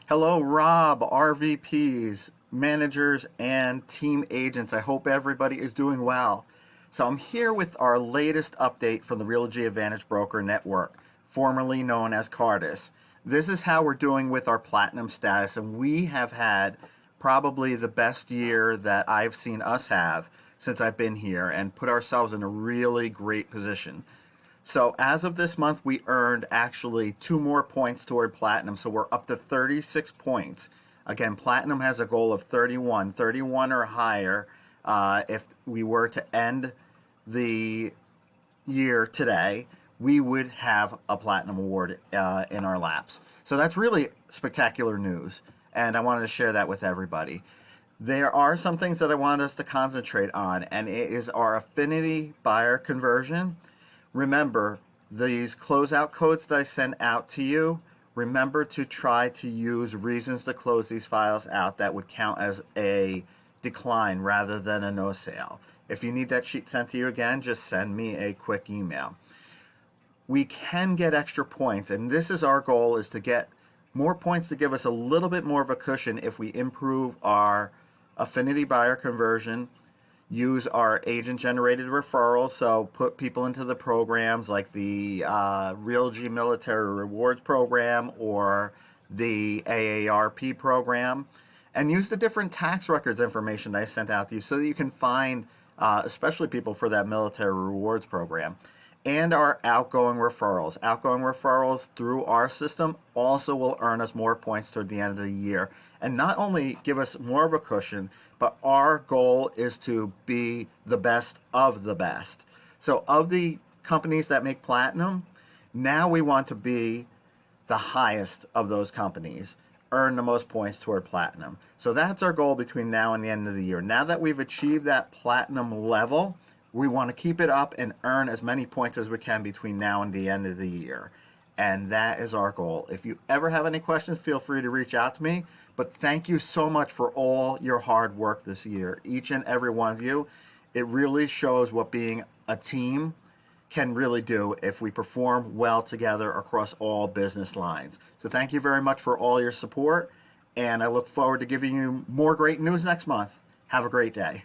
Hello, Rob, RVPs, managers, and team agents. I hope everybody is doing well. So, I'm here with our latest update from the Realogy Advantage Broker Network, formerly known as Cardis. This is how we're doing with our platinum status, and we have had probably the best year that I've seen us have since I've been here and put ourselves in a really great position. So as of this month, we earned actually 2 more points toward platinum. So we're up to 36 points. Again, platinum has a goal of 31 or higher. If we were to end the year today, we would have a platinum award in our laps. So that's really spectacular news. And I wanted to share that with everybody. There are some things that I want us to concentrate on, and it is our Affinity buyer conversion. Remember, these closeout codes that I send out to you, remember to try to use reasons to close these files out that would count as a decline rather than a no sale. If you need that sheet sent to you again, just send me a quick email. We can get extra points, and this is our goal, is to get more points to give us a little bit more of a cushion if we improve our Affinity buyer conversion, use our agent-generated referrals, so put people into the programs like the Realogy Military Rewards Program or the AARP program, and use the different tax records information that I sent out to you so that you can find, especially people for that Military Rewards Program, and our outgoing referrals. Outgoing referrals through our system also will earn us more points toward the end of the year, and not only give us more of a cushion, but our goal is to be the best of the best. So of the companies that make platinum, now we want to be the highest of those companies, earn the most points toward platinum. So that's our goal between now and the end of the year. Now that we've achieved that platinum level, we want to keep it up and earn as many points as we can between now and the end of the year. And that is our goal. If you ever have any questions, feel free to reach out to me. But thank you so much for all your hard work this year, each and every one of you. It really shows what being a team can really do if we perform well together across all business lines. So thank you very much for all your support, and I look forward to giving you more great news next month. Have a great day.